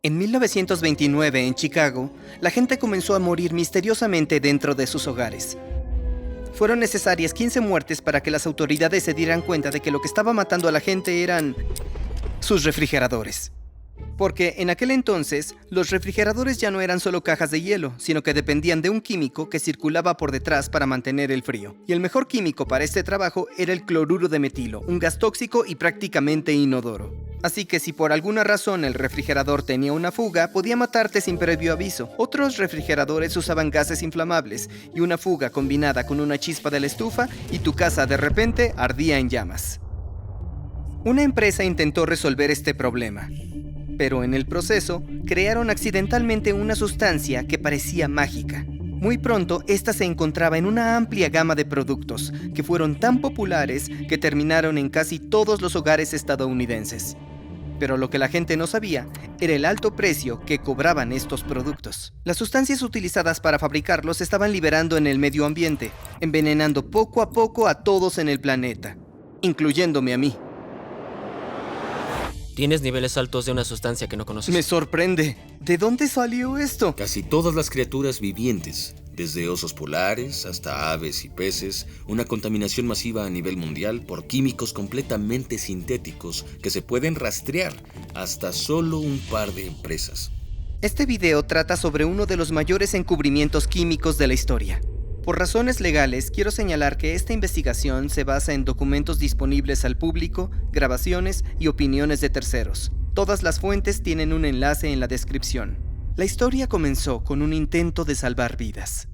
En 1929, en Chicago, la gente comenzó a morir misteriosamente dentro de sus hogares. Fueron necesarias 15 muertes para que las autoridades se dieran cuenta de que lo que estaba matando a la gente eran sus refrigeradores. Porque en aquel entonces, los refrigeradores ya no eran solo cajas de hielo, sino que dependían de un químico que circulaba por detrás para mantener el frío. Y el mejor químico para este trabajo era el cloruro de metilo, un gas tóxico y prácticamente inodoro. Así que si por alguna razón el refrigerador tenía una fuga, podía matarte sin previo aviso. Otros refrigeradores usaban gases inflamables, y una fuga combinada con una chispa de la estufa, y tu casa de repente ardía en llamas. Una empresa intentó resolver este problema, pero en el proceso crearon accidentalmente una sustancia que parecía mágica. Muy pronto, esta se encontraba en una amplia gama de productos, que fueron tan populares que terminaron en casi todos los hogares estadounidenses. Pero lo que la gente no sabía era el alto precio que cobraban estos productos. Las sustancias utilizadas para fabricarlos se estaban liberando en el medio ambiente, envenenando poco a poco a todos en el planeta, incluyéndome a mí. Tienes niveles altos de una sustancia que no conoces. Me sorprende. ¿De dónde salió esto? Casi todas las criaturas vivientes, desde osos polares hasta aves y peces, una contaminación masiva a nivel mundial por químicos completamente sintéticos que se pueden rastrear hasta solo un par de empresas. Este video trata sobre uno de los mayores encubrimientos químicos de la historia. Por razones legales, quiero señalar que esta investigación se basa en documentos disponibles al público, grabaciones y opiniones de terceros. Todas las fuentes tienen un enlace en la descripción. La historia comenzó con un intento de salvar vidas.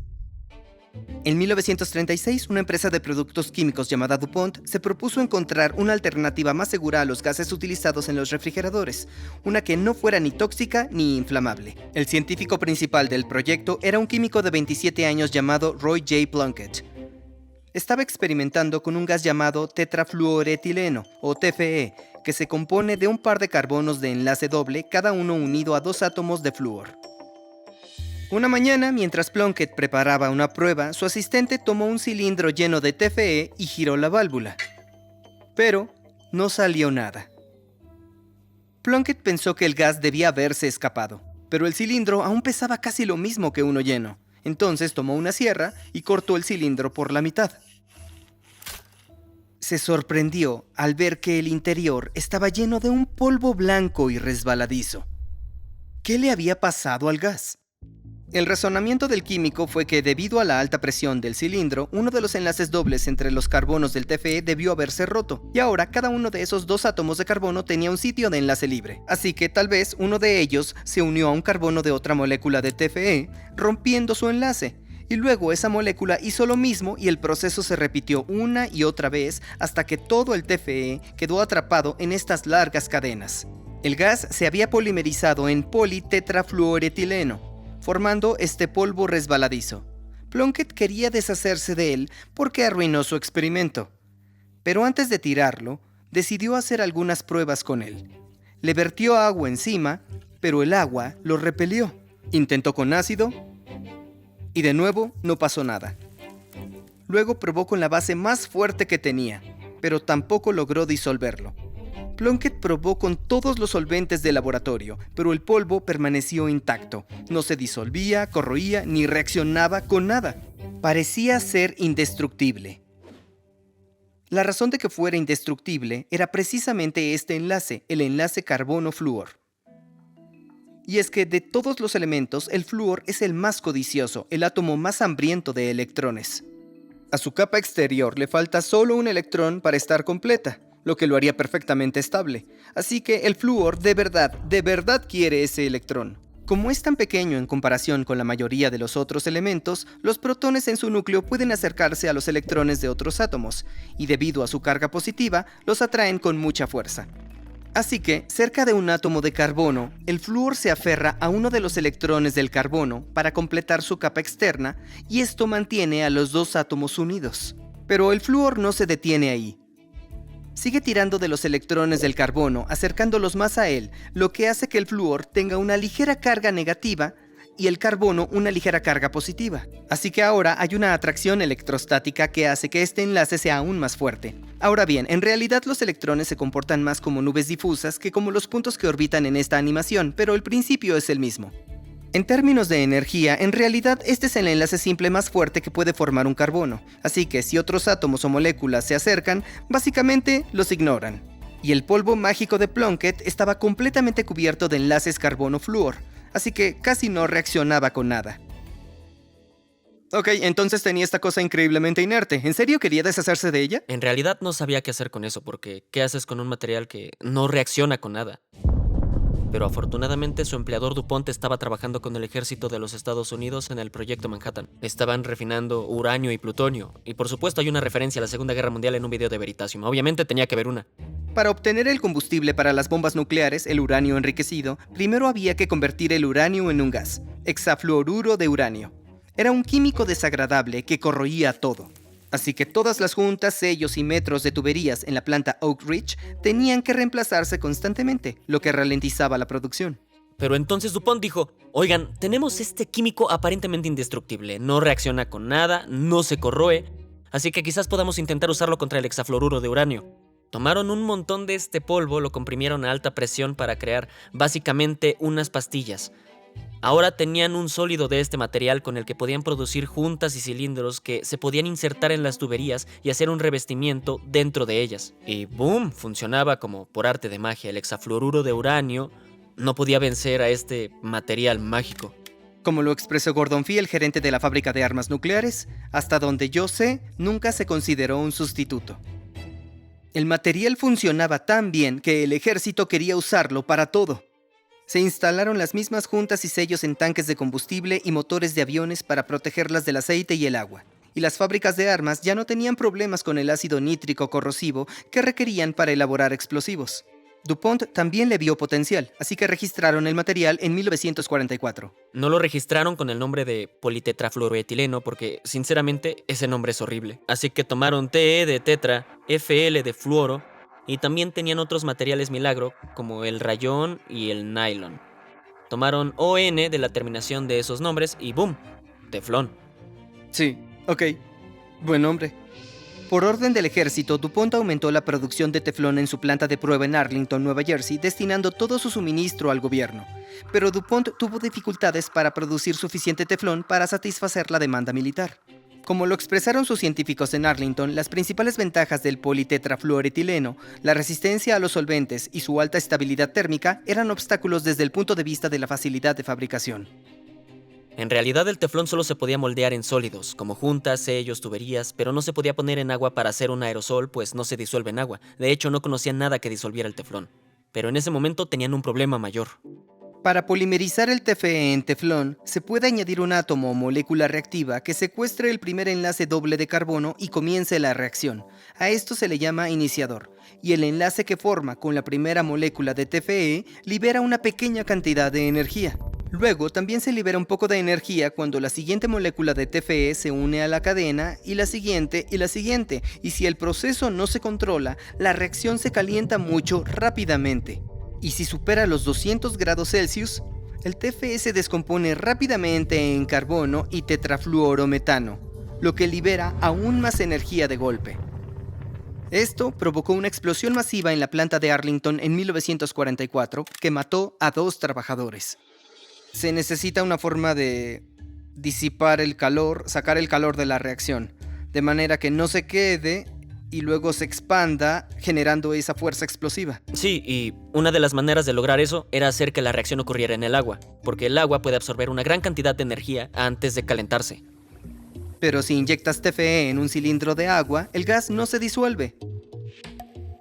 En 1936, una empresa de productos químicos llamada DuPont se propuso encontrar una alternativa más segura a los gases utilizados en los refrigeradores, una que no fuera ni tóxica ni inflamable. El científico principal del proyecto era un químico de 27 años llamado Roy J. Plunkett. Estaba experimentando con un gas llamado tetrafluoretileno, o TFE, que se compone de un par de carbonos de enlace doble, cada uno unido a 2 átomos de flúor. Una mañana, mientras Plunkett preparaba una prueba, su asistente tomó un cilindro lleno de TFE y giró la válvula. Pero no salió nada. Plunkett pensó que el gas debía haberse escapado, pero el cilindro aún pesaba casi lo mismo que uno lleno. Entonces tomó una sierra y cortó el cilindro por la mitad. Se sorprendió al ver que el interior estaba lleno de un polvo blanco y resbaladizo. ¿Qué le había pasado al gas? El razonamiento del químico fue que debido a la alta presión del cilindro, uno de los enlaces dobles entre los carbonos del TFE debió haberse roto, y ahora cada uno de esos 2 átomos de carbono tenía un sitio de enlace libre. Así que tal vez uno de ellos se unió a un carbono de otra molécula de TFE, rompiendo su enlace, y luego esa molécula hizo lo mismo y el proceso se repitió una y otra vez hasta que todo el TFE quedó atrapado en estas largas cadenas. El gas se había polimerizado en politetrafluoretileno, formando este polvo resbaladizo. Plunkett quería deshacerse de él porque arruinó su experimento. Pero antes de tirarlo, decidió hacer algunas pruebas con él. Le vertió agua encima, pero el agua lo repelió. Intentó con ácido y de nuevo no pasó nada. Luego probó con la base más fuerte que tenía, pero tampoco logró disolverlo. Plunkett probó con todos los solventes del laboratorio, pero el polvo permaneció intacto. No se disolvía, corroía, ni reaccionaba con nada. Parecía ser indestructible. La razón de que fuera indestructible era precisamente este enlace, el enlace carbono-flúor. Y es que de todos los elementos, el flúor es el más codicioso, el átomo más hambriento de electrones. A su capa exterior le falta solo un electrón para estar completa, lo que lo haría perfectamente estable. Así que el flúor de verdad quiere ese electrón. Como es tan pequeño en comparación con la mayoría de los otros elementos, los protones en su núcleo pueden acercarse a los electrones de otros átomos, y debido a su carga positiva, los atraen con mucha fuerza. Así que, cerca de un átomo de carbono, el flúor se aferra a uno de los electrones del carbono para completar su capa externa, y esto mantiene a los 2 átomos unidos. Pero el flúor no se detiene ahí. Sigue tirando de los electrones del carbono, acercándolos más a él, lo que hace que el flúor tenga una ligera carga negativa y el carbono una ligera carga positiva. Así que ahora hay una atracción electrostática que hace que este enlace sea aún más fuerte. Ahora bien, en realidad los electrones se comportan más como nubes difusas que como los puntos que orbitan en esta animación, pero el principio es el mismo. En términos de energía, en realidad este es el enlace simple más fuerte que puede formar un carbono, así que si otros átomos o moléculas se acercan, básicamente los ignoran. Y el polvo mágico de Plunkett estaba completamente cubierto de enlaces carbono-flúor, así que casi no reaccionaba con nada. Ok, entonces tenía esta cosa increíblemente inerte. ¿En serio quería deshacerse de ella? En realidad no sabía qué hacer con eso, porque ¿qué haces con un material que no reacciona con nada? Pero afortunadamente su empleador DuPont estaba trabajando con el ejército de los Estados Unidos en el proyecto Manhattan. Estaban refinando uranio y plutonio, y por supuesto hay una referencia a la Segunda Guerra Mundial en un video de Veritasium. Obviamente tenía que haber una. Para obtener el combustible para las bombas nucleares, el uranio enriquecido, primero había que convertir el uranio en un gas, hexafluoruro de uranio. Era un químico desagradable que corroía todo. Así que todas las juntas, sellos y metros de tuberías en la planta Oak Ridge tenían que reemplazarse constantemente, lo que ralentizaba la producción. Pero entonces DuPont dijo, oigan, tenemos este químico aparentemente indestructible, no reacciona con nada, no se corroe, así que quizás podamos intentar usarlo contra el hexafluoruro de uranio. Tomaron un montón de este polvo, lo comprimieron a alta presión para crear básicamente unas pastillas. Ahora tenían un sólido de este material con el que podían producir juntas y cilindros que se podían insertar en las tuberías y hacer un revestimiento dentro de ellas. Y ¡boom! Funcionaba como por arte de magia. El hexafluoruro de uranio no podía vencer a este material mágico. Como lo expresó Gordon Fee, el gerente de la fábrica de armas nucleares, hasta donde yo sé, nunca se consideró un sustituto. El material funcionaba tan bien que el ejército quería usarlo para todo. Se instalaron las mismas juntas y sellos en tanques de combustible y motores de aviones para protegerlas del aceite y el agua. Y las fábricas de armas ya no tenían problemas con el ácido nítrico corrosivo que requerían para elaborar explosivos. DuPont también le vio potencial, así que registraron el material en 1944. No lo registraron con el nombre de politetrafluoroetileno porque, sinceramente, ese nombre es horrible. Así que tomaron TE de tetra, FL de fluoro, y también tenían otros materiales milagro, como el rayón y el nylon. Tomaron ON de la terminación de esos nombres y ¡boom! Teflón. Sí, ok. Buen nombre. Por orden del ejército, DuPont aumentó la producción de teflón en su planta de prueba en Arlington, Nueva Jersey, destinando todo su suministro al gobierno. Pero DuPont tuvo dificultades para producir suficiente teflón para satisfacer la demanda militar. Como lo expresaron sus científicos en Arlington, las principales ventajas del politetrafluoretileno, la resistencia a los solventes y su alta estabilidad térmica, eran obstáculos desde el punto de vista de la facilidad de fabricación. En realidad el teflón solo se podía moldear en sólidos, como juntas, sellos, tuberías, pero no se podía poner en agua para hacer un aerosol, pues no se disuelve en agua. De hecho, no conocían nada que disolviera el teflón. Pero en ese momento tenían un problema mayor. Para polimerizar el TFE en teflón, se puede añadir un átomo o molécula reactiva que secuestre el primer enlace doble de carbono y comience la reacción. A esto se le llama iniciador, y el enlace que forma con la primera molécula de TFE libera una pequeña cantidad de energía. Luego también se libera un poco de energía cuando la siguiente molécula de TFE se une a la cadena y la siguiente, y si el proceso no se controla, la reacción se calienta mucho rápidamente. Y si supera los 200 grados Celsius, el TFE se descompone rápidamente en carbono y tetrafluorometano, lo que libera aún más energía de golpe. Esto provocó una explosión masiva en la planta de Arlington en 1944 que mató a 2 trabajadores. Se necesita una forma de disipar el calor, sacar el calor de la reacción, de manera que no se quede y luego se expanda generando esa fuerza explosiva. Sí, y una de las maneras de lograr eso era hacer que la reacción ocurriera en el agua, porque el agua puede absorber una gran cantidad de energía antes de calentarse. Pero si inyectas TFE en un cilindro de agua, el gas no se disuelve.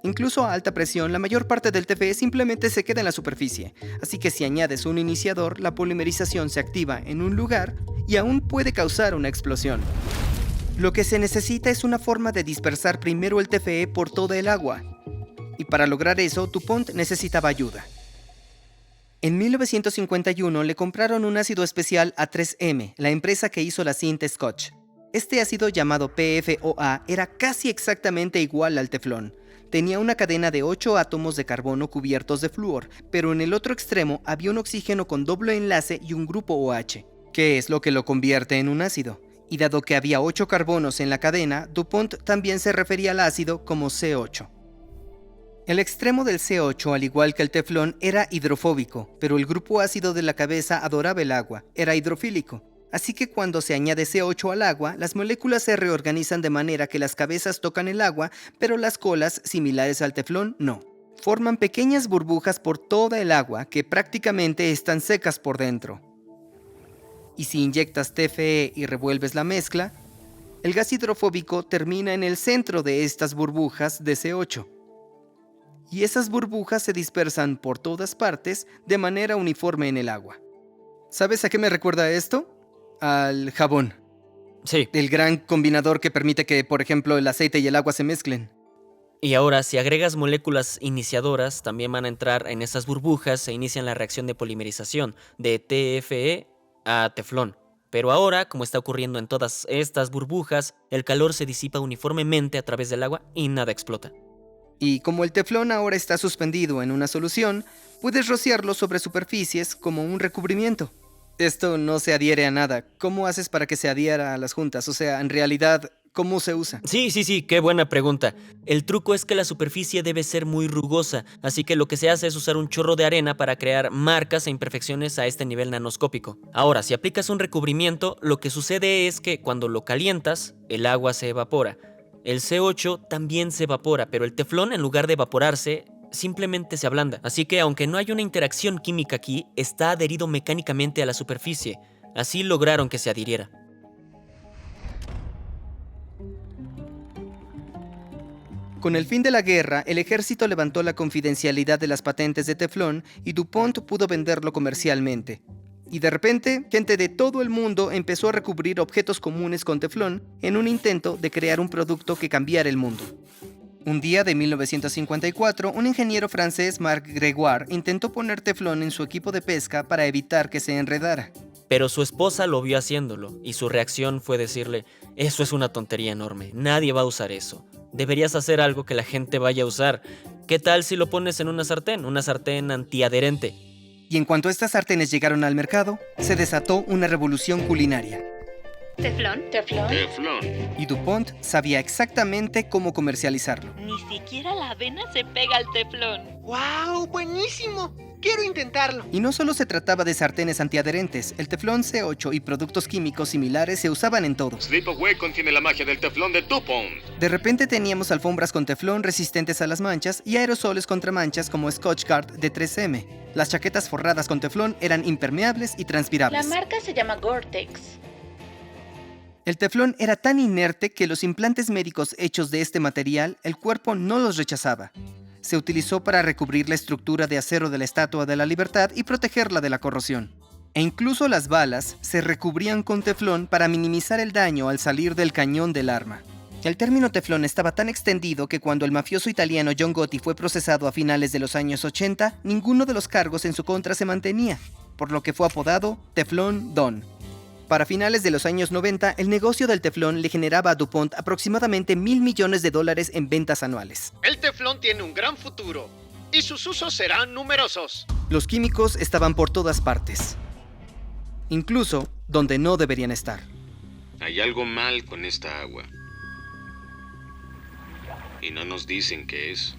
Incluso a alta presión, la mayor parte del TFE simplemente se queda en la superficie, así que si añades un iniciador, la polimerización se activa en un lugar y aún puede causar una explosión. Lo que se necesita es una forma de dispersar primero el TFE por toda el agua. Y para lograr eso, DuPont necesitaba ayuda. En 1951 le compraron un ácido especial a 3M, la empresa que hizo la cinta Scotch. Este ácido llamado PFOA era casi exactamente igual al teflón. Tenía una cadena de 8 átomos de carbono cubiertos de flúor, pero en el otro extremo había un oxígeno con doble enlace y un grupo OH. que es lo que lo convierte en un ácido. Y dado que había 8 carbonos en la cadena, DuPont también se refería al ácido como C8. El extremo del C8, al igual que el teflón, era hidrofóbico, pero el grupo ácido de la cabeza adoraba el agua, era hidrofílico. Así que cuando se añade C8 al agua, las moléculas se reorganizan de manera que las cabezas tocan el agua, pero las colas, similares al teflón, no. Forman pequeñas burbujas por toda el agua que prácticamente están secas por dentro. Y si inyectas TFE y revuelves la mezcla, el gas hidrofóbico termina en el centro de estas burbujas de C8. Y esas burbujas se dispersan por todas partes de manera uniforme en el agua. ¿Sabes a qué me recuerda esto? Al jabón. Sí. El gran combinador que permite que, por ejemplo, el aceite y el agua se mezclen. Y ahora, si agregas moléculas iniciadoras, también van a entrar en esas burbujas e inician la reacción de polimerización de TFE a teflón. Pero ahora, como está ocurriendo en todas estas burbujas, el calor se disipa uniformemente a través del agua y nada explota. Y como el teflón ahora está suspendido en una solución, puedes rociarlo sobre superficies como un recubrimiento. Esto no se adhiere a nada. ¿Cómo haces para que se adhiera a las juntas? O sea, en realidad, ¿cómo se usa? Sí, qué buena pregunta. El truco es que la superficie debe ser muy rugosa, así que lo que se hace es usar un chorro de arena para crear marcas e imperfecciones a este nivel nanoscópico. Ahora, si aplicas un recubrimiento, lo que sucede es que cuando lo calientas, el agua se evapora. El C8 también se evapora, pero el teflón, en lugar de evaporarse, simplemente se ablanda. Así que aunque no hay una interacción química aquí, está adherido mecánicamente a la superficie. Así lograron que se adhiriera. Con el fin de la guerra, el ejército levantó la confidencialidad de las patentes de teflón y DuPont pudo venderlo comercialmente. Y de repente, gente de todo el mundo empezó a recubrir objetos comunes con teflón en un intento de crear un producto que cambiara el mundo. Un día de 1954, un ingeniero francés, Marc Grégoire, intentó poner teflón en su equipo de pesca para evitar que se enredara. Pero su esposa lo vio haciéndolo, y su reacción fue decirle: eso es una tontería enorme, nadie va a usar eso. Deberías hacer algo que la gente vaya a usar. ¿Qué tal si lo pones en una sartén antiadherente? Y en cuanto estas sartenes llegaron al mercado, se desató una revolución culinaria. ¿Teflón? Y DuPont sabía exactamente cómo comercializarlo. Ni siquiera la avena se pega al teflón. ¡Wow! ¡Buenísimo! Quiero intentarlo. Y no solo se trataba de sartenes antiadherentes, el teflón C8 y productos químicos similares se usaban en todo. Sleepaway contiene la magia del teflón de DuPont. De repente teníamos alfombras con teflón resistentes a las manchas y aerosoles contra manchas como Scotchgard de 3M. Las chaquetas forradas con teflón eran impermeables y transpirables. La marca se llama Gore-Tex. El teflón era tan inerte que los implantes médicos hechos de este material, el cuerpo no los rechazaba. Se utilizó para recubrir la estructura de acero de la Estatua de la Libertad y protegerla de la corrosión. E incluso las balas se recubrían con teflón para minimizar el daño al salir del cañón del arma. El término teflón estaba tan extendido que cuando el mafioso italiano John Gotti fue procesado a finales de los años 80, ninguno de los cargos en su contra se mantenía, por lo que fue apodado Teflón Don. Para finales de los años 90, el negocio del teflón le generaba a DuPont aproximadamente $1,000 millones en ventas anuales. El teflón tiene un gran futuro y sus usos serán numerosos. Los químicos estaban por todas partes, incluso donde no deberían estar. Hay algo mal con esta agua. Y no nos dicen qué es.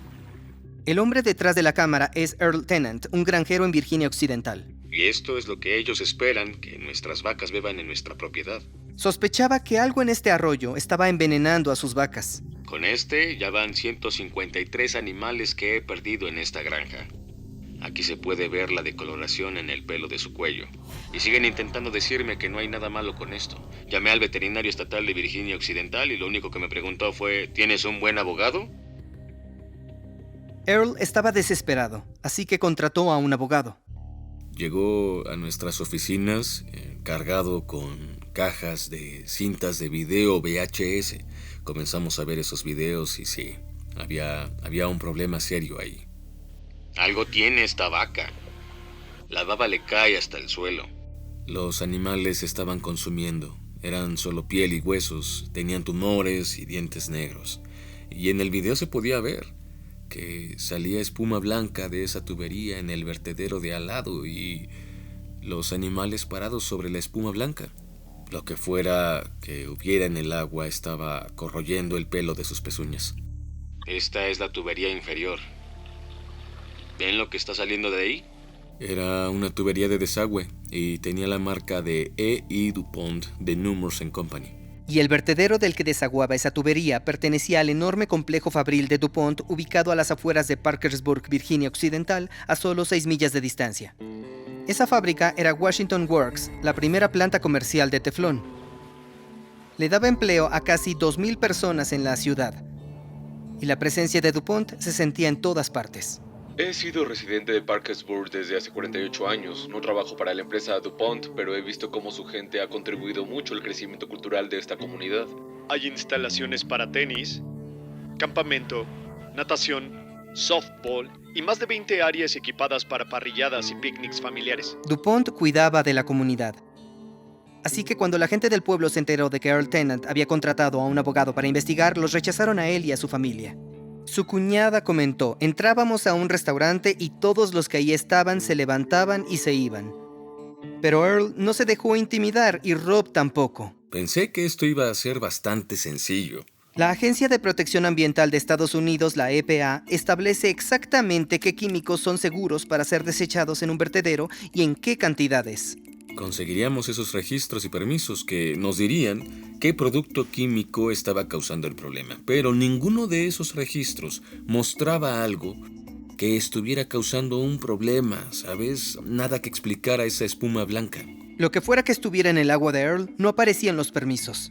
El hombre detrás de la cámara es Earl Tennant, un granjero en Virginia Occidental. Y esto es lo que ellos esperan, que nuestras vacas beban en nuestra propiedad. Sospechaba que algo en este arroyo estaba envenenando a sus vacas. Con este ya van 153 animales que he perdido en esta granja. Aquí se puede ver la decoloración en el pelo de su cuello. Y siguen intentando decirme que no hay nada malo con esto. Llamé al veterinario estatal de Virginia Occidental y lo único que me preguntó fue: ¿tienes un buen abogado? Earl estaba desesperado, así que contrató a un abogado. Llegó a nuestras oficinas cargado con cajas de cintas de video VHS. Comenzamos a ver esos videos y sí, había un problema serio ahí. Algo tiene esta vaca. La baba le cae hasta el suelo. Los animales estaban consumiendo. Eran solo piel y huesos, tenían tumores y dientes negros. Y en el video se podía ver que salía espuma blanca de esa tubería en el vertedero de al lado y los animales parados sobre la espuma blanca. Lo que fuera que hubiera en el agua estaba corroyendo el pelo de sus pezuñas. Esta es la tubería inferior. ¿Ven lo que está saliendo de ahí? Era una tubería de desagüe y tenía la marca de E.I. DuPont de Nemours Company. Y el vertedero del que desaguaba esa tubería pertenecía al enorme complejo fabril de DuPont ubicado a las afueras de Parkersburg, Virginia Occidental, a solo 6 millas de distancia. Esa fábrica era Washington Works, la primera planta comercial de teflón. Le daba empleo a casi 2,000 personas en la ciudad. Y la presencia de DuPont se sentía en todas partes. He sido residente de Parkersburg desde hace 48 años. No trabajo para la empresa DuPont, pero he visto cómo su gente ha contribuido mucho al crecimiento cultural de esta comunidad. Hay instalaciones para tenis, campamento, natación, softball y más de 20 áreas equipadas para parrilladas y picnics familiares. DuPont cuidaba de la comunidad. Así que cuando la gente del pueblo se enteró de que Earl Tennant había contratado a un abogado para investigar, los rechazaron a él y a su familia. Su cuñada comentó: entrábamos a un restaurante y todos los que ahí estaban se levantaban y se iban. Pero Earl no se dejó intimidar y Rob tampoco. Pensé que esto iba a ser bastante sencillo. La Agencia de Protección Ambiental de Estados Unidos, la EPA, establece exactamente qué químicos son seguros para ser desechados en un vertedero y en qué cantidades. Conseguiríamos esos registros y permisos que nos dirían qué producto químico estaba causando el problema, pero ninguno de esos registros mostraba algo que estuviera causando un problema, ¿sabes? Nada que explicara esa espuma blanca. Lo que fuera que estuviera en el agua de Earl no aparecía en los permisos.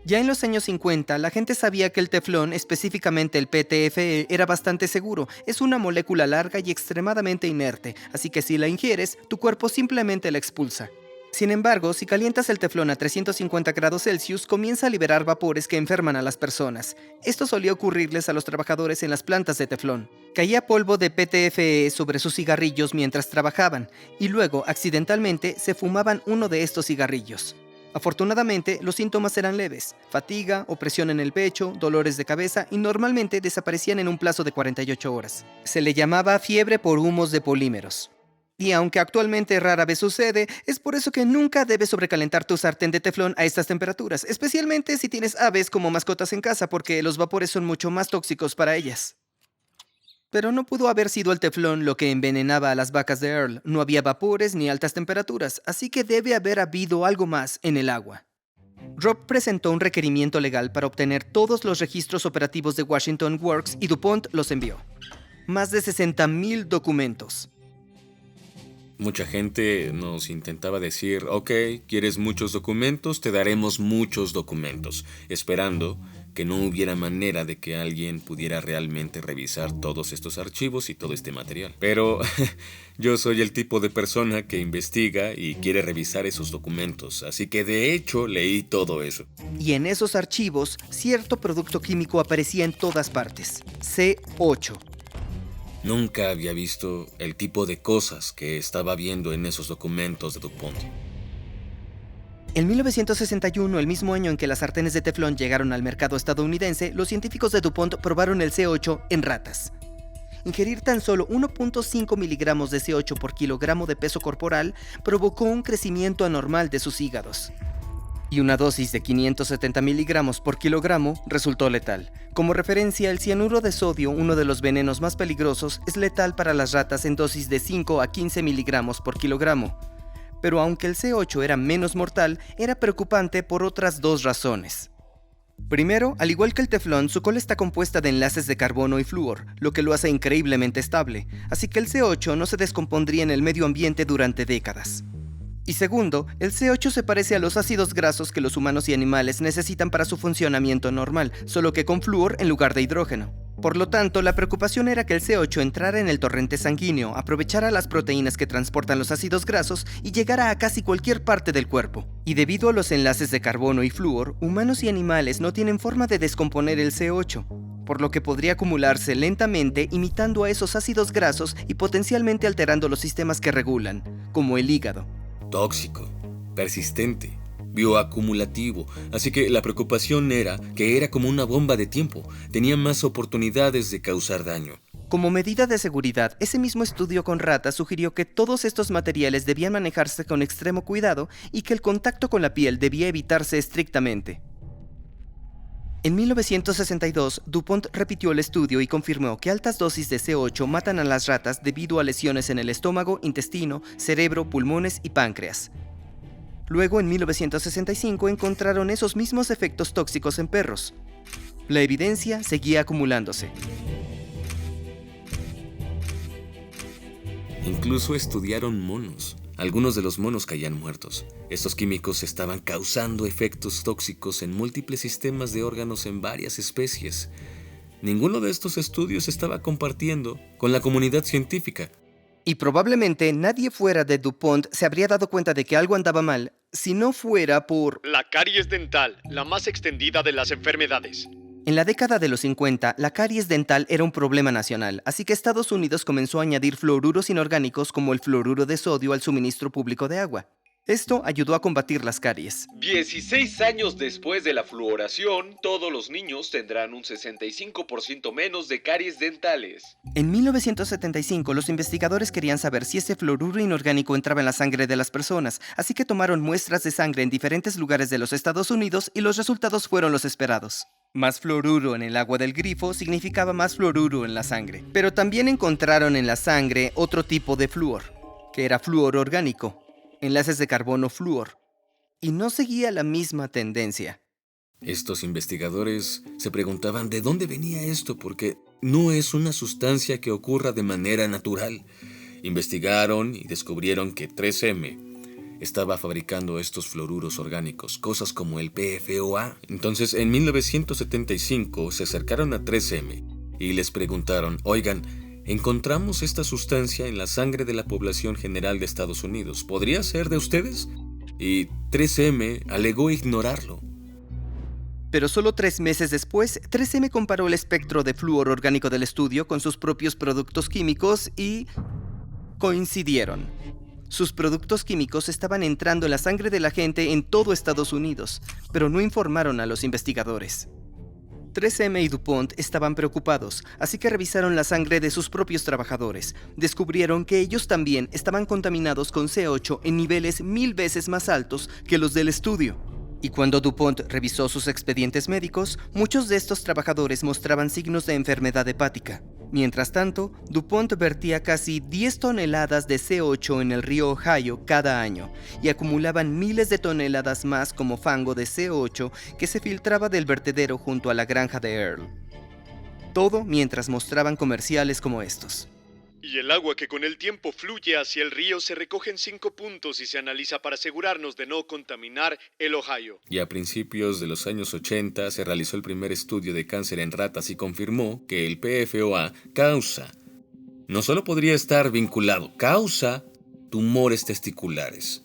Ya en los años 50, la gente sabía que el teflón, específicamente el PTFE, era bastante seguro. Es una molécula larga y extremadamente inerte, así que si la ingieres, tu cuerpo simplemente la expulsa. Sin embargo, si calientas el teflón a 350 grados Celsius, comienza a liberar vapores que enferman a las personas. Esto solía ocurrirles a los trabajadores en las plantas de teflón. Caía polvo de PTFE sobre sus cigarrillos mientras trabajaban, y luego, accidentalmente, se fumaban uno de estos cigarrillos. Afortunadamente, los síntomas eran leves: fatiga, opresión en el pecho, dolores de cabeza, y normalmente desaparecían en un plazo de 48 horas. Se le llamaba fiebre por humos de polímeros. Y aunque actualmente rara vez sucede, es por eso que nunca debes sobrecalentar tu sartén de teflón a estas temperaturas, especialmente si tienes aves como mascotas en casa, porque los vapores son mucho más tóxicos para ellas. Pero no pudo haber sido el teflón lo que envenenaba a las vacas de Earl. No había vapores ni altas temperaturas, así que debe haber habido algo más en el agua. Rob presentó un requerimiento legal para obtener todos los registros operativos de Washington Works y DuPont los envió. Más de 60,000 documentos. Mucha gente nos intentaba decir: ok, ¿quieres muchos documentos? Te daremos muchos documentos, esperando que no hubiera manera de que alguien pudiera realmente revisar todos estos archivos y todo este material. Pero yo soy el tipo de persona que investiga y quiere revisar esos documentos, así que de hecho leí todo eso. Y en esos archivos, cierto producto químico aparecía en todas partes: C8. Nunca había visto el tipo de cosas que estaba viendo en esos documentos de DuPont. En 1961, el mismo año en que las sartenes de teflón llegaron al mercado estadounidense, los científicos de DuPont probaron el C8 en ratas. Ingerir tan solo 1.5 miligramos de C8 por kilogramo de peso corporal provocó un crecimiento anormal de sus hígados. Y una dosis de 570 miligramos por kilogramo resultó letal. Como referencia, el cianuro de sodio, uno de los venenos más peligrosos, es letal para las ratas en dosis de 5 a 15 miligramos por kilogramo. Pero aunque el C8 era menos mortal, era preocupante por otras dos razones. Primero, al igual que el teflón, su cola está compuesta de enlaces de carbono y flúor, lo que lo hace increíblemente estable, así que el C8 no se descompondría en el medio ambiente durante décadas. Y segundo, el C8 se parece a los ácidos grasos que los humanos y animales necesitan para su funcionamiento normal, solo que con flúor en lugar de hidrógeno. Por lo tanto, la preocupación era que el C8 entrara en el torrente sanguíneo, aprovechara las proteínas que transportan los ácidos grasos y llegara a casi cualquier parte del cuerpo. Y debido a los enlaces de carbono y flúor, humanos y animales no tienen forma de descomponer el C8, por lo que podría acumularse lentamente imitando a esos ácidos grasos y potencialmente alterando los sistemas que regulan, como el hígado. Tóxico, persistente, bioacumulativo, así que la preocupación era que era como una bomba de tiempo, tenía más oportunidades de causar daño. Como medida de seguridad, ese mismo estudio con ratas sugirió que todos estos materiales debían manejarse con extremo cuidado y que el contacto con la piel debía evitarse estrictamente. En 1962, DuPont repitió el estudio y confirmó que altas dosis de CO8 matan a las ratas debido a lesiones en el estómago, intestino, cerebro, pulmones y páncreas. Luego, en 1965, encontraron esos mismos efectos tóxicos en perros. La evidencia seguía acumulándose. Incluso estudiaron monos. Algunos de los monos caían muertos. Estos químicos estaban causando efectos tóxicos en múltiples sistemas de órganos en varias especies. Ninguno de estos estudios estaba compartiendo con la comunidad científica. Y probablemente nadie fuera de DuPont se habría dado cuenta de que algo andaba mal si no fuera por... La caries dental, la más extendida de las enfermedades. En la década de los 50, la caries dental era un problema nacional, así que Estados Unidos comenzó a añadir fluoruros inorgánicos como el fluoruro de sodio al suministro público de agua. Esto ayudó a combatir las caries. 16 años después de la fluoración, todos los niños tendrán un 65% menos de caries dentales. En 1975, los investigadores querían saber si ese fluoruro inorgánico entraba en la sangre de las personas, así que tomaron muestras de sangre en diferentes lugares de los Estados Unidos y los resultados fueron los esperados. Más fluoruro en el agua del grifo significaba más fluoruro en la sangre. Pero también encontraron en la sangre otro tipo de flúor, que era flúor orgánico, enlaces de carbono flúor, y no seguía la misma tendencia. Estos investigadores se preguntaban de dónde venía esto porque no es una sustancia que ocurra de manera natural. Investigaron y descubrieron que 3M estaba fabricando estos fluoruros orgánicos, cosas como el PFOA. Entonces, en 1975 se acercaron a 3M y les preguntaron, oigan, encontramos esta sustancia en la sangre de la población general de Estados Unidos. ¿Podría ser de ustedes? Y 3M alegó ignorarlo. Pero solo 3 meses después, 3M comparó el espectro de flúor orgánico del estudio con sus propios productos químicos y coincidieron. Sus productos químicos estaban entrando en la sangre de la gente en todo Estados Unidos, pero no informaron a los investigadores. 3M y DuPont estaban preocupados, así que revisaron la sangre de sus propios trabajadores. Descubrieron que ellos también estaban contaminados con CO8 en niveles 1000 veces más altos que los del estudio. Y cuando DuPont revisó sus expedientes médicos, muchos de estos trabajadores mostraban signos de enfermedad hepática. Mientras tanto, DuPont vertía casi 10 toneladas de CO8 en el río Ohio cada año y acumulaban miles de toneladas más como fango de CO8 que se filtraba del vertedero junto a la granja de Earl. Todo mientras mostraban comerciales como estos. Y el agua que con el tiempo fluye hacia el río se recoge en 5 puntos y se analiza para asegurarnos de no contaminar el Ohio. Y a principios de los años 80 se realizó el primer estudio de cáncer en ratas y confirmó que el PFOA no solo podría estar vinculado, causa tumores testiculares.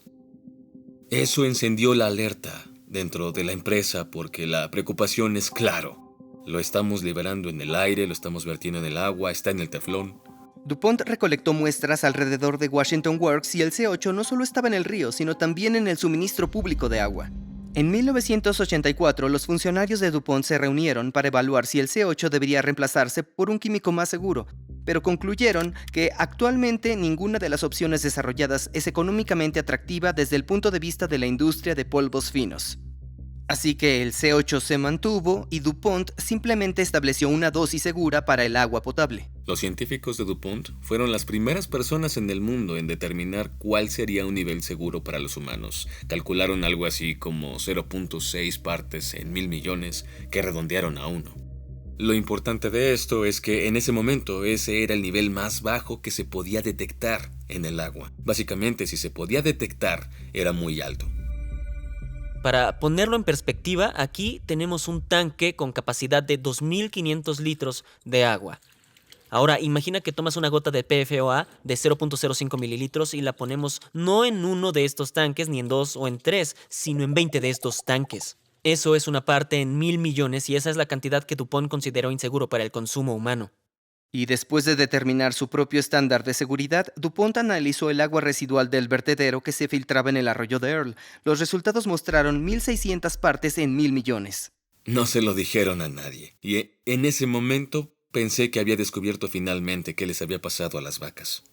Eso encendió la alerta dentro de la empresa porque la preocupación es claro. Lo estamos liberando en el aire, lo estamos vertiendo en el agua, está en el teflón. DuPont recolectó muestras alrededor de Washington Works y el CO8 no solo estaba en el río, sino también en el suministro público de agua. En 1984, los funcionarios de DuPont se reunieron para evaluar si el CO8 debería reemplazarse por un químico más seguro, pero concluyeron que actualmente ninguna de las opciones desarrolladas es económicamente atractiva desde el punto de vista de la industria de polvos finos. Así que el CO8 se mantuvo y DuPont simplemente estableció una dosis segura para el agua potable. Los científicos de DuPont fueron las primeras personas en el mundo en determinar cuál sería un nivel seguro para los humanos. Calcularon algo así como 0.6 partes en 1000 millones, que redondearon a 1. Lo importante de esto es que en ese momento ese era el nivel más bajo que se podía detectar en el agua. Básicamente, si se podía detectar, era muy alto. Para ponerlo en perspectiva, aquí tenemos un tanque con capacidad de 2.500 litros de agua. Ahora, imagina que tomas una gota de PFOA de 0.05 mililitros y la ponemos no en uno de estos tanques, ni en 2 o en 3, sino en 20 de estos tanques. Eso es una parte en 1.000 millones y esa es la cantidad que DuPont consideró inseguro para el consumo humano. Y después de determinar su propio estándar de seguridad, DuPont analizó el agua residual del vertedero que se filtraba en el arroyo de Earl. Los resultados mostraron 1.600 partes en 1.000 millones. No se lo dijeron a nadie. Y en ese momento pensé que había descubierto finalmente qué les había pasado a las vacas.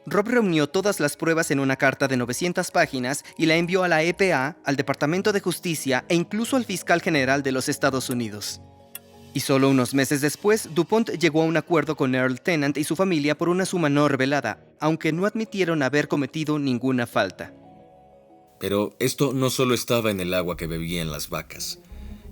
Rob reunió todas las pruebas en una carta de 900 páginas y la envió a la EPA, al Departamento de Justicia e incluso al fiscal general de los Estados Unidos. Y solo unos meses después, DuPont llegó a un acuerdo con Earl Tennant y su familia por una suma no revelada, aunque no admitieron haber cometido ninguna falta. Pero esto no solo estaba en el agua que bebían las vacas.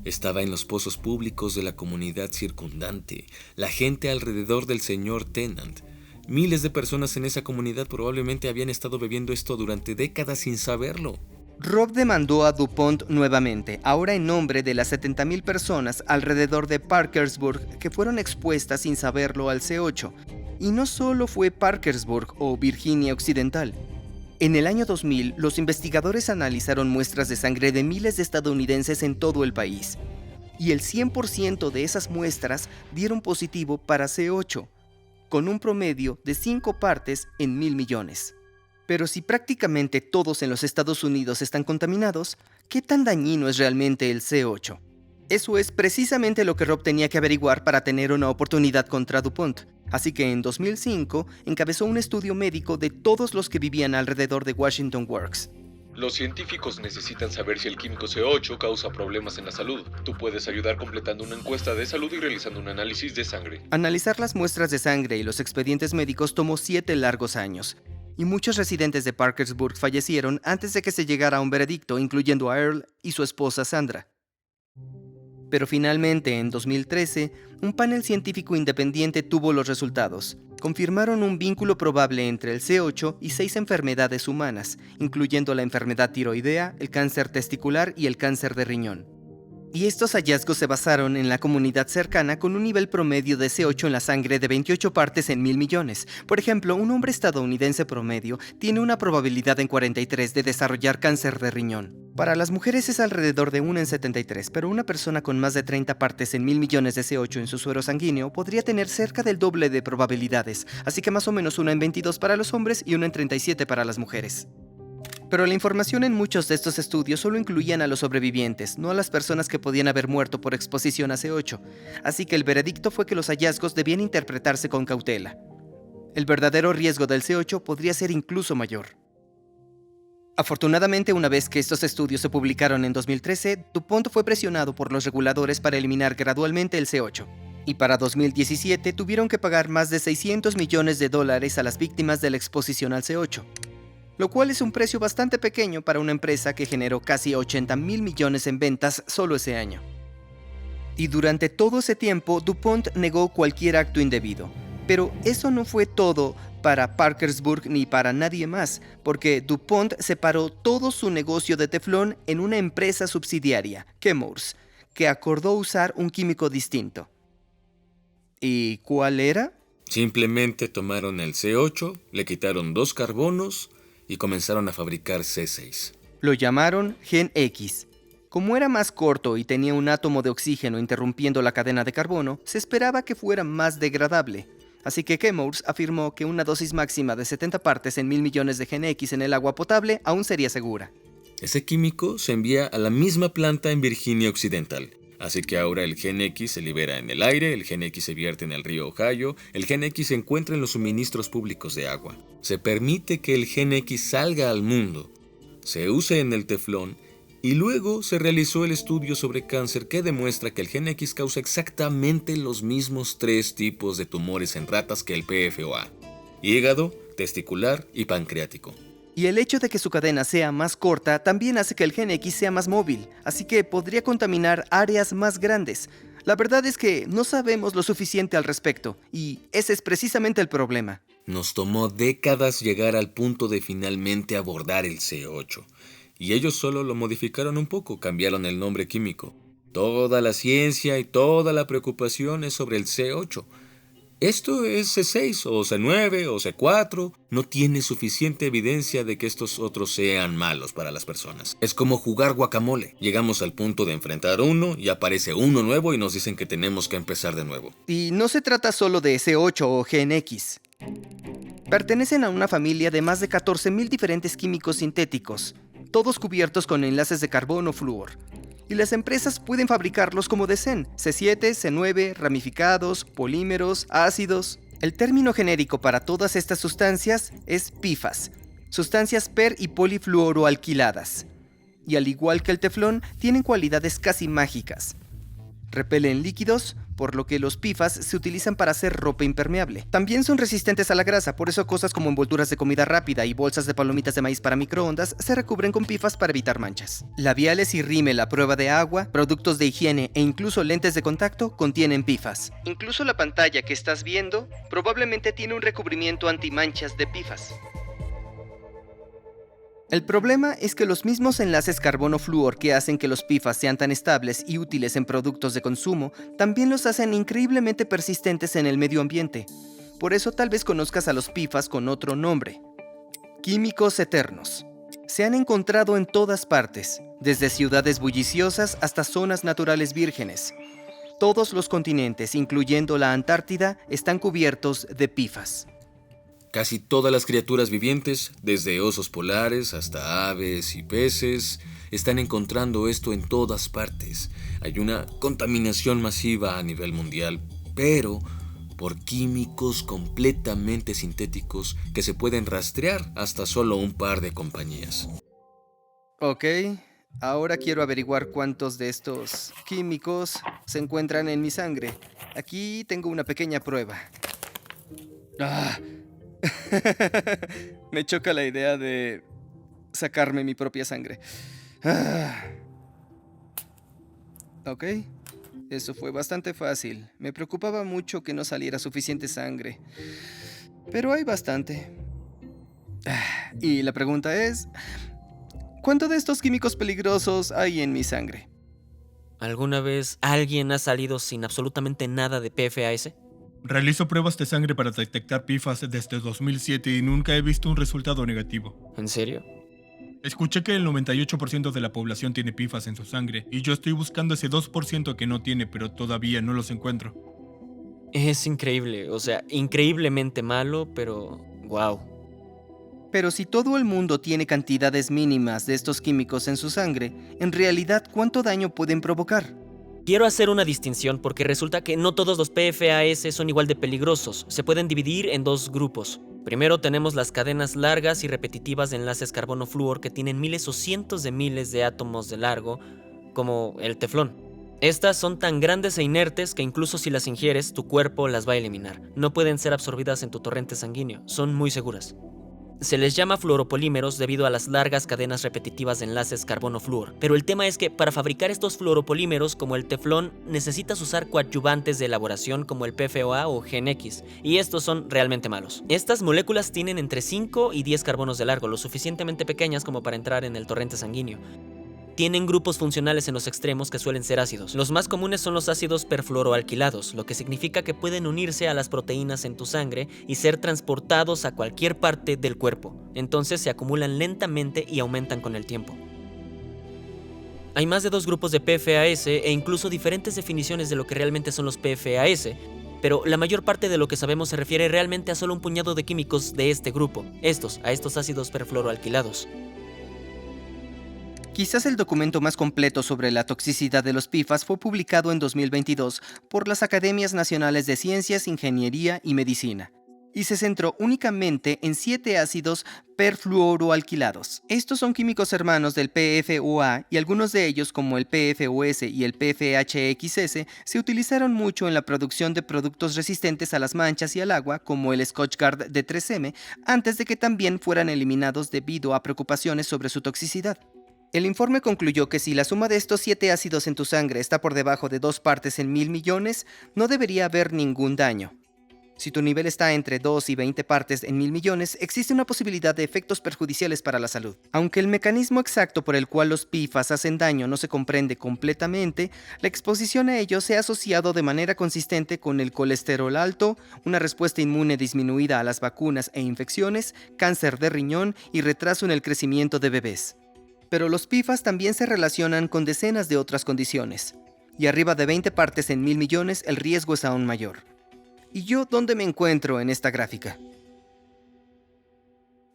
Estaba en los pozos públicos de la comunidad circundante, la gente alrededor del señor Tennant. Miles de personas en esa comunidad probablemente habían estado bebiendo esto durante décadas sin saberlo. Rob demandó a DuPont nuevamente, ahora en nombre de las 70,000 personas alrededor de Parkersburg que fueron expuestas sin saberlo al C8. Y no solo fue Parkersburg o Virginia Occidental. En el año 2000, los investigadores analizaron muestras de sangre de miles de estadounidenses en todo el país. Y el 100% de esas muestras dieron positivo para C8, con un promedio de 5 partes en 1,000 millones. Pero si prácticamente todos en los Estados Unidos están contaminados, ¿qué tan dañino es realmente el C8? Eso es precisamente lo que Rob tenía que averiguar para tener una oportunidad contra DuPont. Así que en 2005 encabezó un estudio médico de todos los que vivían alrededor de Washington Works. Los científicos necesitan saber si el químico C8 causa problemas en la salud. Tú puedes ayudar completando una encuesta de salud y realizando un análisis de sangre. Analizar las muestras de sangre y los expedientes médicos tomó 7 largos años. Y muchos residentes de Parkersburg fallecieron antes de que se llegara a un veredicto, incluyendo a Earl y su esposa Sandra. Pero finalmente, en 2013, un panel científico independiente tuvo los resultados. Confirmaron un vínculo probable entre el C8 y 6 enfermedades humanas, incluyendo la enfermedad tiroidea, el cáncer testicular y el cáncer de riñón. Y estos hallazgos se basaron en la comunidad cercana con un nivel promedio de C8 en la sangre de 28 partes en 1,000 millones. Por ejemplo, un hombre estadounidense promedio tiene una probabilidad en 43 de desarrollar cáncer de riñón. Para las mujeres es alrededor de 1 en 73, pero una persona con más de 30 partes en 1,000 millones de C8 en su suero sanguíneo podría tener cerca del doble de probabilidades, así que más o menos 1 en 22 para los hombres y 1 en 37 para las mujeres. Pero la información en muchos de estos estudios solo incluían a los sobrevivientes, no a las personas que podían haber muerto por exposición a C8, así que el veredicto fue que los hallazgos debían interpretarse con cautela. El verdadero riesgo del C8 podría ser incluso mayor. Afortunadamente, una vez que estos estudios se publicaron en 2013, DuPont fue presionado por los reguladores para eliminar gradualmente el C8. Y para 2017 tuvieron que pagar más de $600 millones a las víctimas de la exposición al C8. Lo cual es un precio bastante pequeño para una empresa que generó casi 80,000 millones en ventas solo ese año. Y durante todo ese tiempo, DuPont negó cualquier acto indebido. Pero eso no fue todo para Parkersburg ni para nadie más, porque DuPont separó todo su negocio de teflón en una empresa subsidiaria, Chemours, que acordó usar un químico distinto. ¿Y cuál era? Simplemente tomaron el C8, le quitaron 2 carbonos y comenzaron a fabricar C6. Lo llamaron Gen X. Como era más corto y tenía un átomo de oxígeno interrumpiendo la cadena de carbono, se esperaba que fuera más degradable. Así que Chemours afirmó que una dosis máxima de 70 partes en 1,000 millones de Gen X en el agua potable aún sería segura. Ese químico se envía a la misma planta en Virginia Occidental. Así que ahora el Gen X se libera en el aire, el Gen X se vierte en el río Ohio, el Gen X se encuentra en los suministros públicos de agua. Se permite que el Gen X salga al mundo, se use en el teflón y luego se realizó el estudio sobre cáncer que demuestra que el Gen X causa exactamente los mismos 3 tipos de tumores en ratas que el PFOA: hígado, testicular y pancreático. Y el hecho de que su cadena sea más corta también hace que el Gen X sea más móvil, así que podría contaminar áreas más grandes. La verdad es que no sabemos lo suficiente al respecto, y ese es precisamente el problema. Nos tomó décadas llegar al punto de finalmente abordar el C8, y ellos solo lo modificaron un poco, cambiaron el nombre químico. Toda la ciencia y toda la preocupación es sobre el C8. Esto es C6 o C9 o C4. No tiene suficiente evidencia de que estos otros sean malos para las personas. Es como jugar guacamole. Llegamos al punto de enfrentar uno y aparece uno nuevo y nos dicen que tenemos que empezar de nuevo. Y no se trata solo de C8 o Gen X. Pertenecen a una familia de más de 14,000 diferentes químicos sintéticos, todos cubiertos con enlaces de carbono o flúor. y las empresas pueden fabricarlos como deseen: C7, C9, ramificados, polímeros, ácidos. El término genérico para todas estas sustancias es PFAS, sustancias per- y polifluoroalquiladas. Y al igual que el teflón, tienen cualidades casi mágicas. Repelen líquidos, por lo que los PFAS se utilizan para hacer ropa impermeable. También son resistentes a la grasa, por eso cosas como envolturas de comida rápida y bolsas de palomitas de maíz para microondas se recubren con PFAS para evitar manchas. Labiales y rímel a prueba de agua, productos de higiene e incluso lentes de contacto contienen PFAS. Incluso la pantalla que estás viendo probablemente tiene un recubrimiento antimanchas de PFAS. El problema es que los mismos enlaces carbono-flúor que hacen que los PFAS sean tan estables y útiles en productos de consumo, también los hacen increíblemente persistentes en el medio ambiente. Por eso tal vez conozcas a los PFAS con otro nombre: químicos eternos. Se han encontrado en todas partes, desde ciudades bulliciosas hasta zonas naturales vírgenes. Todos los continentes, incluyendo la Antártida, están cubiertos de PFAS. Casi todas las criaturas vivientes, desde osos polares hasta aves y peces, están encontrando esto en todas partes. Hay una contaminación masiva a nivel mundial, pero por químicos completamente sintéticos que se pueden rastrear hasta solo un par de compañías. Ok, ahora quiero averiguar cuántos de estos químicos se encuentran en mi sangre. Aquí tengo una pequeña prueba. ¡Ah! Me choca la idea de sacarme mi propia sangre. Ok, eso fue bastante fácil. Me preocupaba mucho que no saliera suficiente sangre, pero hay bastante. Y la pregunta es: ¿cuánto de estos químicos peligrosos hay en mi sangre? ¿Alguna vez alguien ha salido sin absolutamente nada de PFAS? Realizo pruebas de sangre para detectar PFAS desde 2007 y nunca he visto un resultado negativo. ¿En serio? Escuché que el 98% de la población tiene PFAS en su sangre y yo estoy buscando ese 2% que no tiene, pero todavía no los encuentro. Es increíble, o sea, increíblemente malo, pero wow. Pero si todo el mundo tiene cantidades mínimas de estos químicos en su sangre, en realidad, ¿cuánto daño pueden provocar? Quiero hacer una distinción porque resulta que no todos los PFAS son igual de peligrosos. Se pueden dividir en dos grupos. Primero tenemos las cadenas largas y repetitivas de enlaces carbono-flúor que tienen miles o cientos de miles de átomos de largo, como el teflón. Estas son tan grandes e inertes que incluso si las ingieres, tu cuerpo las va a eliminar. No pueden ser absorbidas en tu torrente sanguíneo, son muy seguras. Se les llama fluoropolímeros debido a las largas cadenas repetitivas de enlaces carbono-flúor. Pero el tema es que para fabricar estos fluoropolímeros como el teflón necesitas usar coadyuvantes de elaboración como el PFOA o GenX, y estos son realmente malos. Estas moléculas tienen entre 5 y 10 carbonos de largo, lo suficientemente pequeñas como para entrar en el torrente sanguíneo. Tienen grupos funcionales en los extremos que suelen ser ácidos. Los más comunes son los ácidos perfluoroalquilados, lo que significa que pueden unirse a las proteínas en tu sangre y ser transportados a cualquier parte del cuerpo. Entonces se acumulan lentamente y aumentan con el tiempo. Hay más de 2 grupos de PFAS e incluso diferentes definiciones de lo que realmente son los PFAS, pero la mayor parte de lo que sabemos se refiere realmente a solo un puñado de químicos de este grupo, a estos ácidos perfluoroalquilados. Quizás el documento más completo sobre la toxicidad de los PFAS fue publicado en 2022 por las Academias Nacionales de Ciencias, Ingeniería y Medicina, y se centró únicamente en 7 ácidos perfluoroalquilados. Estos son químicos hermanos del PFOA y algunos de ellos, como el PFOS y el PFHXS, se utilizaron mucho en la producción de productos resistentes a las manchas y al agua, como el Scotchgard de 3M, antes de que también fueran eliminados debido a preocupaciones sobre su toxicidad. El informe concluyó que si la suma de estos 7 ácidos en tu sangre está por debajo de 2 partes en 1000 millones, no debería haber ningún daño. Si tu nivel está entre 2 y 20 partes en 1000 millones, existe una posibilidad de efectos perjudiciales para la salud. Aunque el mecanismo exacto por el cual los PFAS hacen daño no se comprende completamente, la exposición a ellos se ha asociado de manera consistente con el colesterol alto, una respuesta inmune disminuida a las vacunas e infecciones, cáncer de riñón y retraso en el crecimiento de bebés. Pero los PFAS también se relacionan con decenas de otras condiciones, y arriba de 20 partes en 1000 millones el riesgo es aún mayor. ¿Y yo dónde me encuentro en esta gráfica?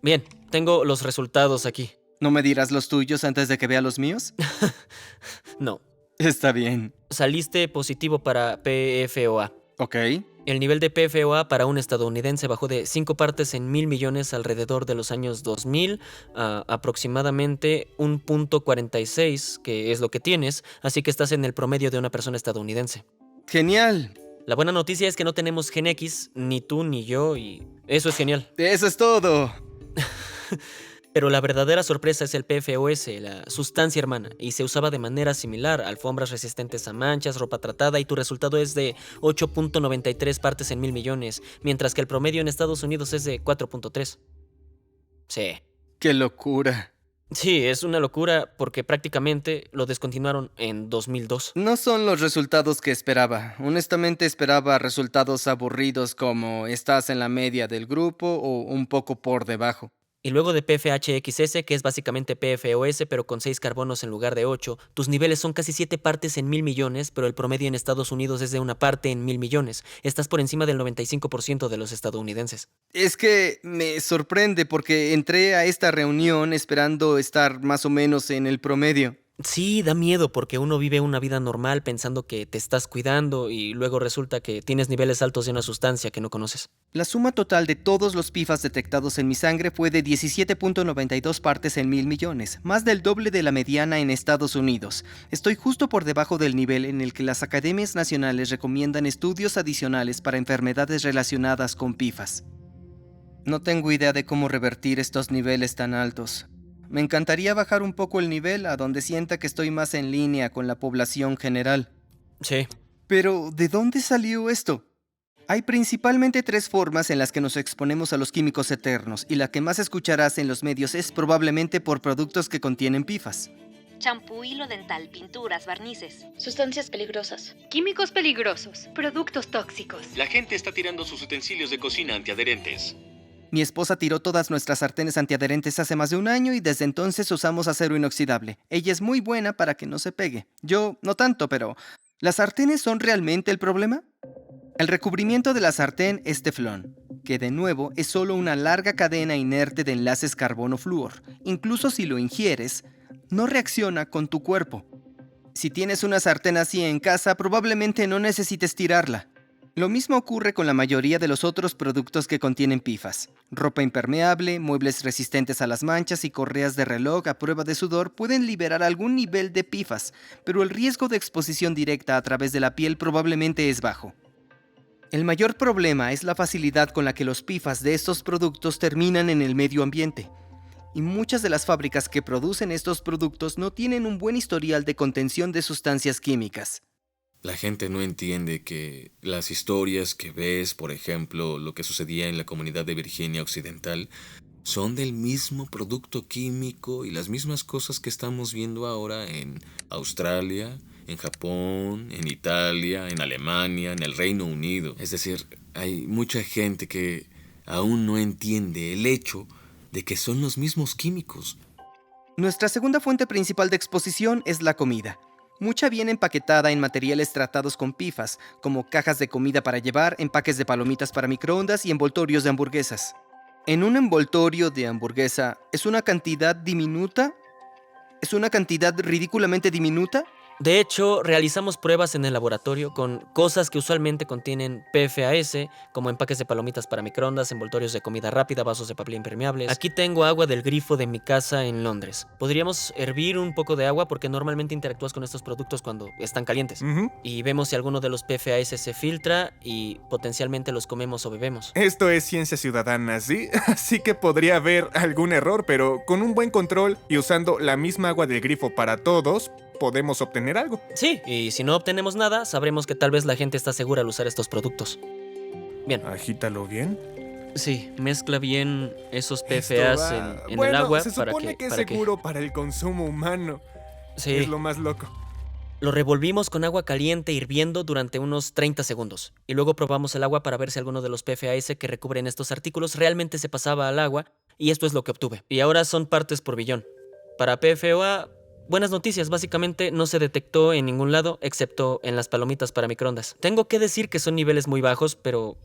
Bien, tengo los resultados aquí. ¿No me dirás los tuyos antes de que vea los míos? No, Está bien. Saliste positivo para PFOA. Ok. El nivel de PFOA para un estadounidense bajó de 5 partes en 1.000 millones alrededor de los años 2000 a aproximadamente 1.46, que es lo que tienes, así que estás en el promedio de una persona estadounidense. Genial. La buena noticia es que no tenemos Gen X, ni tú ni yo, y eso es genial. Eso es todo. Pero la verdadera sorpresa es el PFOS, la sustancia hermana, y se usaba de manera similar, alfombras resistentes a manchas, ropa tratada, y tu resultado es de 8.93 partes en 1.000 millones, mientras que el promedio en Estados Unidos es de 4.3. Sí. ¡Qué locura! Sí, es una locura porque prácticamente lo descontinuaron en 2002. No son los resultados que esperaba. Honestamente esperaba resultados aburridos como estás en la media del grupo o un poco por debajo. Y luego de PFHXS, que es básicamente PFOS, pero con 6 carbonos en lugar de 8, tus niveles son casi 7 partes en 1.000 millones, pero el promedio en Estados Unidos es de 1 parte en 1.000 millones. Estás por encima del 95% de los estadounidenses. Es que me sorprende porque entré a esta reunión esperando estar más o menos en el promedio. Sí, da miedo porque uno vive una vida normal pensando que te estás cuidando y luego resulta que tienes niveles altos de una sustancia que no conoces. La suma total de todos los PFAS detectados en mi sangre fue de 17.92 partes en 1.000 millones, más del doble de la mediana en Estados Unidos. Estoy justo por debajo del nivel en el que las academias nacionales recomiendan estudios adicionales para enfermedades relacionadas con PFAS. No tengo idea de cómo revertir estos niveles tan altos. Me encantaría bajar un poco el nivel a donde sienta que estoy más en línea con la población general. Sí. Pero, ¿de dónde salió esto? Hay principalmente 3 formas en las que nos exponemos a los químicos eternos, y la que más escucharás en los medios es probablemente por productos que contienen PFAS. Champú, hilo dental, pinturas, barnices. Sustancias peligrosas. Químicos peligrosos, productos tóxicos. La gente está tirando sus utensilios de cocina antiadherentes. Mi esposa tiró todas nuestras sartenes antiadherentes hace más de un año y desde entonces usamos acero inoxidable. Ella es muy buena para que no se pegue. Yo no tanto, pero ¿las sartenes son realmente el problema? El recubrimiento de la sartén es teflón, que de nuevo es solo una larga cadena inerte de enlaces carbono-flúor. Incluso si lo ingieres, no reacciona con tu cuerpo. Si tienes una sartén así en casa, probablemente no necesites tirarla. Lo mismo ocurre con la mayoría de los otros productos que contienen PFAS. Ropa impermeable, muebles resistentes a las manchas y correas de reloj a prueba de sudor pueden liberar algún nivel de PFAS, pero el riesgo de exposición directa a través de la piel probablemente es bajo. El mayor problema es la facilidad con la que los PFAS de estos productos terminan en el medio ambiente. Y muchas de las fábricas que producen estos productos no tienen un buen historial de contención de sustancias químicas. La gente no entiende que las historias que ves, por ejemplo, lo que sucedía en la comunidad de Virginia Occidental, son del mismo producto químico y las mismas cosas que estamos viendo ahora en Australia, en Japón, en Italia, en Alemania, en el Reino Unido. Es decir, hay mucha gente que aún no entiende el hecho de que son los mismos químicos. Nuestra segunda fuente principal de exposición es la comida. Mucha viene empaquetada en materiales tratados con PFAS, como cajas de comida para llevar, empaques de palomitas para microondas y envoltorios de hamburguesas. En un envoltorio de hamburguesa, ¿es una cantidad diminuta? ¿Es una cantidad ridículamente diminuta? De hecho, realizamos pruebas en el laboratorio con cosas que usualmente contienen PFAS, como empaques de palomitas para microondas, envoltorios de comida rápida, vasos de papel impermeables. Aquí tengo agua del grifo de mi casa en Londres. Podríamos hervir un poco de agua porque normalmente interactúas con estos productos cuando están calientes. Y vemos si alguno de los PFAS se filtra y potencialmente los comemos o bebemos. Esto es ciencia ciudadana, ¿sí? Así que podría haber algún error, pero con un buen control y usando la misma agua del grifo para todos, podemos obtener algo. Sí, y si no obtenemos nada, sabremos que tal vez la gente está segura al usar estos productos. Bien. Agítalo bien. Sí, mezcla bien esos PFAS en el agua. Se supone que es seguro para el consumo humano. Sí. Es lo más loco. Lo revolvimos con agua caliente hirviendo durante unos 30 segundos. Y luego probamos el agua para ver si alguno de los PFAS que recubren estos artículos realmente se pasaba al agua. Y esto es lo que obtuve. Y ahora son partes por billón. Para PFOA... buenas noticias, básicamente no se detectó en ningún lado, excepto en las palomitas para microondas. Tengo que decir que son niveles muy bajos, pero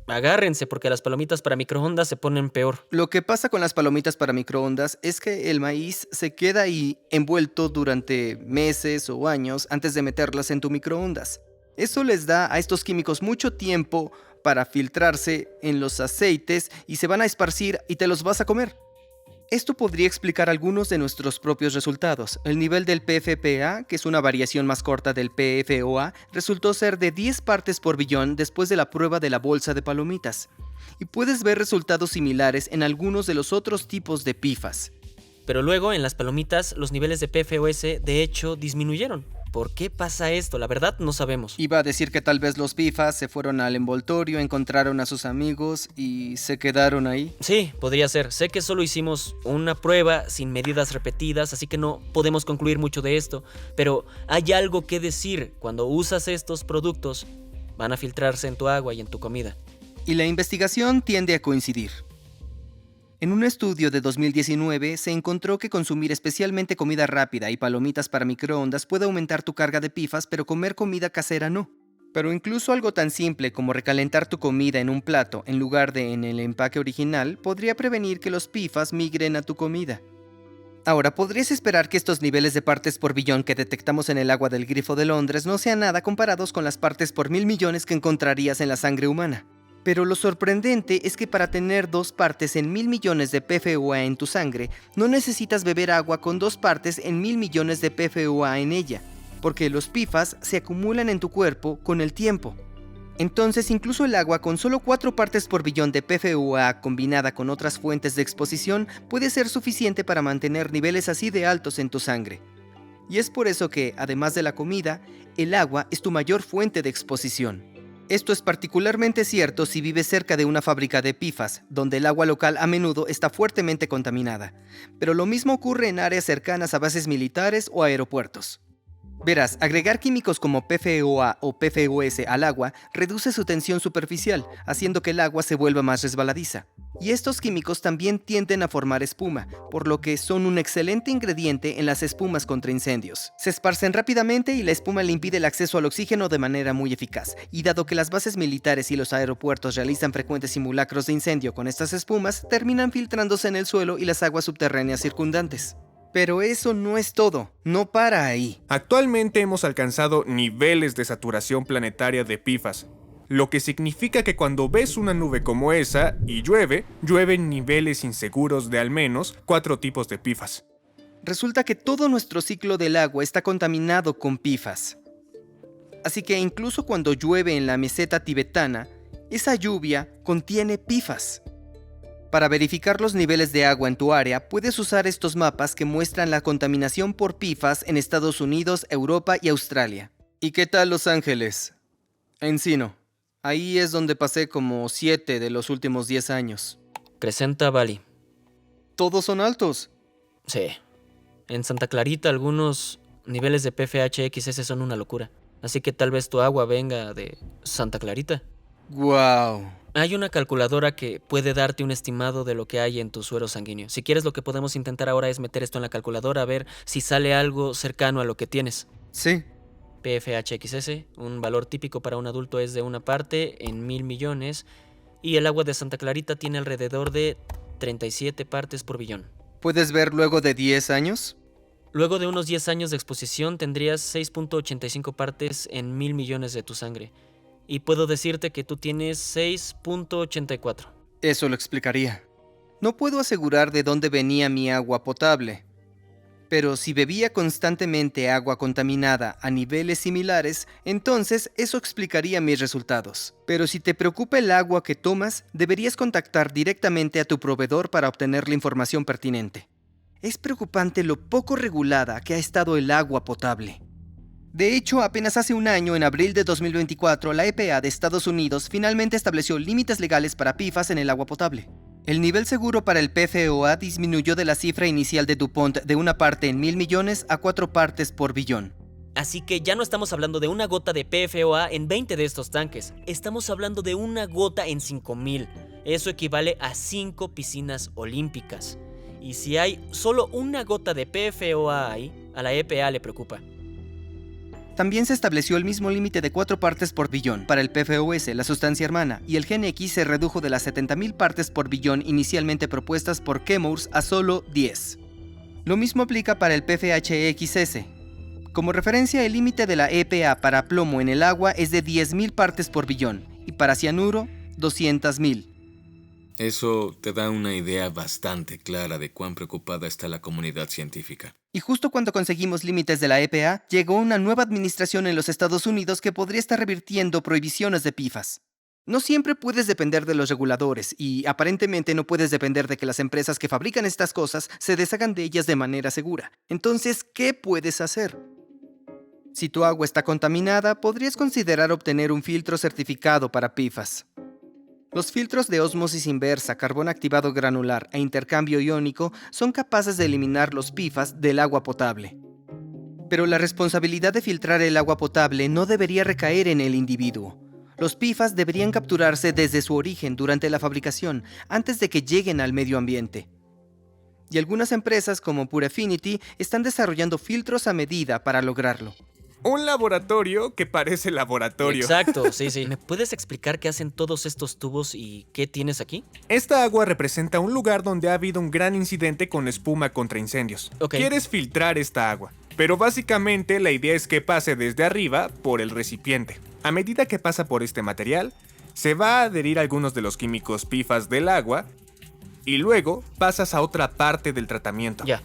agárrense porque las palomitas para microondas se ponen peor. Lo que pasa con las palomitas para microondas es que el maíz se queda ahí envuelto durante meses o años antes de meterlas en tu microondas. Eso les da a estos químicos mucho tiempo para filtrarse en los aceites y se van a esparcir y te los vas a comer. Esto podría explicar algunos de nuestros propios resultados. El nivel del PFPA, que es una variación más corta del PFOA, resultó ser de 10 partes por billón después de la prueba de la bolsa de palomitas. Y puedes ver resultados similares en algunos de los otros tipos de PFAS. Pero luego, en las palomitas, los niveles de PFOS de hecho disminuyeron. ¿Por qué pasa esto? La verdad no sabemos. Iba a decir que tal vez los PFAS se fueron al envoltorio, encontraron a sus amigos y se quedaron ahí. Sí, podría ser. Sé que solo hicimos una prueba sin medidas repetidas, así que no podemos concluir mucho de esto. Pero hay algo que decir. Cuando usas estos productos, van a filtrarse en tu agua y en tu comida. Y la investigación tiende a coincidir. En un estudio de 2019 se encontró que consumir especialmente comida rápida y palomitas para microondas puede aumentar tu carga de PFAS, pero comer comida casera no. Pero incluso algo tan simple como recalentar tu comida en un plato en lugar de en el empaque original podría prevenir que los PFAS migren a tu comida. Ahora, podrías esperar que estos niveles de partes por billón que detectamos en el agua del Grifo de Londres no sean nada comparados con las partes por 1000 millones que encontrarías en la sangre humana. Pero lo sorprendente es que para tener 2 partes en 1000 millones de PFOA en tu sangre, no necesitas beber agua con 2 partes en 1000 millones de PFOA en ella, porque los PFAS se acumulan en tu cuerpo con el tiempo. Entonces, incluso el agua con solo 4 partes por billón de PFOA combinada con otras fuentes de exposición puede ser suficiente para mantener niveles así de altos en tu sangre. Y es por eso que, además de la comida, el agua es tu mayor fuente de exposición. Esto es particularmente cierto si vives cerca de una fábrica de PFAS, donde el agua local a menudo está fuertemente contaminada. Pero lo mismo ocurre en áreas cercanas a bases militares o aeropuertos. Verás, agregar químicos como PFOA o PFOS al agua reduce su tensión superficial, haciendo que el agua se vuelva más resbaladiza. Y estos químicos también tienden a formar espuma, por lo que son un excelente ingrediente en las espumas contra incendios. Se esparcen rápidamente y la espuma le impide el acceso al oxígeno de manera muy eficaz. Y dado que las bases militares y los aeropuertos realizan frecuentes simulacros de incendio con estas espumas, terminan filtrándose en el suelo y las aguas subterráneas circundantes. Pero eso no es todo, no para ahí. Actualmente hemos alcanzado niveles de saturación planetaria de PFAS, lo que significa que cuando ves una nube como esa y llueve, llueven niveles inseguros de al menos 4 tipos de PFAS. Resulta que todo nuestro ciclo del agua está contaminado con PFAS. Así que incluso cuando llueve en la meseta tibetana, esa lluvia contiene PFAS. Para verificar los niveles de agua en tu área, puedes usar estos mapas que muestran la contaminación por PFAS en Estados Unidos, Europa y Australia. ¿Y qué tal Los Ángeles? Encino. Ahí es donde pasé como 7 de los últimos 10 años. Crescenta Valley. ¿Todos son altos? Sí. En Santa Clarita algunos niveles de PFHXS son una locura. Así que tal vez tu agua venga de Santa Clarita. ¡Guau! Hay una calculadora que puede darte un estimado de lo que hay en tu suero sanguíneo. Si quieres, lo que podemos intentar ahora es meter esto en la calculadora a ver si sale algo cercano a lo que tienes. Sí. PFHXS, un valor típico para un adulto es de 1 parte en 1000 millones y el agua de Santa Clarita tiene alrededor de 37 partes por billón. ¿Puedes ver luego de 10 años? Luego de unos 10 años de exposición tendrías 6.85 partes en 1000 millones de tu sangre. Y puedo decirte que tú tienes 6.84. Eso lo explicaría. No puedo asegurar de dónde venía mi agua potable. Pero si bebía constantemente agua contaminada a niveles similares, entonces eso explicaría mis resultados. Pero si te preocupa el agua que tomas, deberías contactar directamente a tu proveedor para obtener la información pertinente. Es preocupante lo poco regulada que ha estado el agua potable. De hecho, apenas hace un año, en abril de 2024, la EPA de Estados Unidos finalmente estableció límites legales para PFAS en el agua potable. El nivel seguro para el PFOA disminuyó de la cifra inicial de DuPont de 1 parte en 1000 millones a 4 partes por billón. Así que ya no estamos hablando de una gota de PFOA en 20 de estos tanques. Estamos hablando de una gota en 5000. Eso equivale a 5 piscinas olímpicas. Y si hay solo una gota de PFOA ahí, a la EPA le preocupa. También se estableció el mismo límite de 4 partes por billón para el PFOS, la sustancia hermana, y el gen X se redujo de las 70.000 partes por billón inicialmente propuestas por Chemours a solo 10. Lo mismo aplica para el PFHXS. Como referencia, el límite de la EPA para plomo en el agua es de 10.000 partes por billón, y para cianuro, 200.000. Eso te da una idea bastante clara de cuán preocupada está la comunidad científica. Y justo cuando conseguimos límites de la EPA, llegó una nueva administración en los Estados Unidos que podría estar revirtiendo prohibiciones de PFAS. No siempre puedes depender de los reguladores y aparentemente no puedes depender de que las empresas que fabrican estas cosas se deshagan de ellas de manera segura. Entonces, ¿qué puedes hacer? Si tu agua está contaminada, podrías considerar obtener un filtro certificado para PFAS. Los filtros de ósmosis inversa, carbón activado granular e intercambio iónico son capaces de eliminar los PFAS del agua potable. Pero la responsabilidad de filtrar el agua potable no debería recaer en el individuo. Los PFAS deberían capturarse desde su origen durante la fabricación, antes de que lleguen al medio ambiente. Y algunas empresas como Purifinity están desarrollando filtros a medida para lograrlo. Un laboratorio que parece laboratorio. Exacto, sí. ¿Me puedes explicar qué hacen todos estos tubos y qué tienes aquí? Esta agua representa un lugar donde ha habido un gran incidente con espuma contra incendios. Ok. Quieres filtrar esta agua, pero básicamente la idea es que pase desde arriba por el recipiente. A medida que pasa por este material, se va a adherir algunos de los químicos PFAS del agua y luego pasas a otra parte del tratamiento. Ya.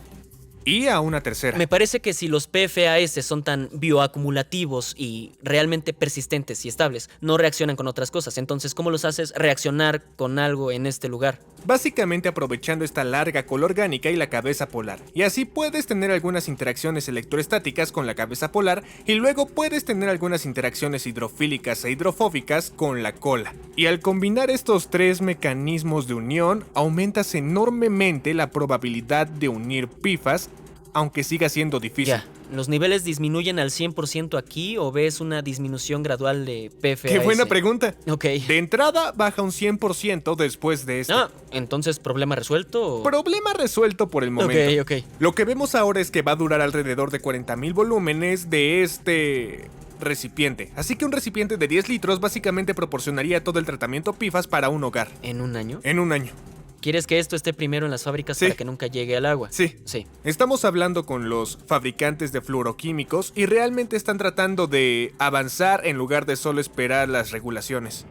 Y a una tercera. Me parece que si los PFAS son tan bioacumulativos y realmente persistentes y estables, no reaccionan con otras cosas. Entonces, ¿cómo los haces reaccionar con algo en este lugar? Básicamente aprovechando esta larga cola orgánica y la cabeza polar. Y así puedes tener algunas interacciones electroestáticas con la cabeza polar y luego puedes tener algunas interacciones hidrofílicas e hidrofóbicas con la cola. Y al combinar estos 3 mecanismos de unión, aumentas enormemente la probabilidad de unir PFAS, aunque siga siendo difícil. Ya. ¿Los niveles disminuyen al 100% aquí o ves una disminución gradual de PFAS? ¡Qué buena pregunta! Ok. De entrada baja un 100% después de esto. Ah, entonces, ¿problema resuelto? ¿O? Problema resuelto por el momento. Ok. Lo que vemos ahora es que va a durar alrededor de 40.000 volúmenes de este recipiente. Así que un recipiente de 10 litros básicamente proporcionaría todo el tratamiento PFAS para un hogar. ¿En un año? En un año. ¿Quieres que esto esté primero en las fábricas para que nunca llegue al agua? Sí. Estamos hablando con los fabricantes de fluoroquímicos y realmente están tratando de avanzar en lugar de solo esperar las regulaciones.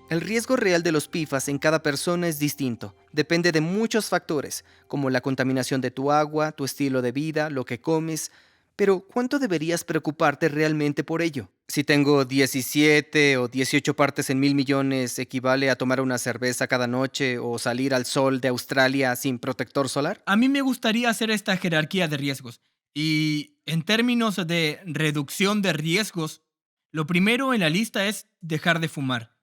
El riesgo real de los PFAS en cada persona es distinto. Depende de muchos factores, como la contaminación de tu agua, tu estilo de vida, lo que comes. Pero, ¿cuánto deberías preocuparte realmente por ello? Si tengo 17 o 18 partes en 1.000 millones, ¿equivale a tomar una cerveza cada noche o salir al sol de Australia sin protector solar? A mí me gustaría hacer esta jerarquía de riesgos. Y en términos de reducción de riesgos, lo primero en la lista es dejar de fumar,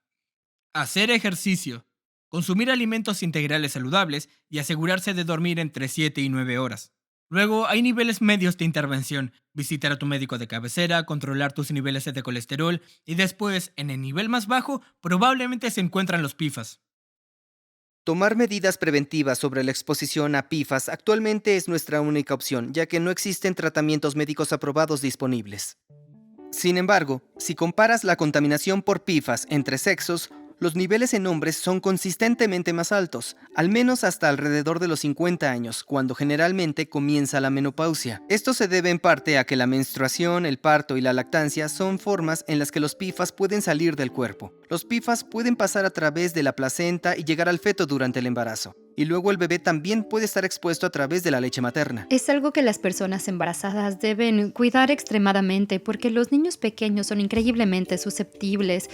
hacer ejercicio, consumir alimentos integrales saludables y asegurarse de dormir entre 7 y 9 horas. Luego hay niveles medios de intervención, visitar a tu médico de cabecera, controlar tus niveles de colesterol y después, en el nivel más bajo, probablemente se encuentran los PFAS. Tomar medidas preventivas sobre la exposición a PFAS actualmente es nuestra única opción, ya que no existen tratamientos médicos aprobados disponibles. Sin embargo, si comparas la contaminación por PFAS entre sexos, los niveles en hombres son consistentemente más altos, al menos hasta alrededor de los 50 años, cuando generalmente comienza la menopausia. Esto se debe en parte a que la menstruación, el parto y la lactancia son formas en las que los PFAS pueden salir del cuerpo. Los PFAS pueden pasar a través de la placenta y llegar al feto durante el embarazo. Y luego el bebé también puede estar expuesto a través de la leche materna. Es algo que las personas embarazadas deben cuidar extremadamente porque los niños pequeños son increíblemente susceptibles.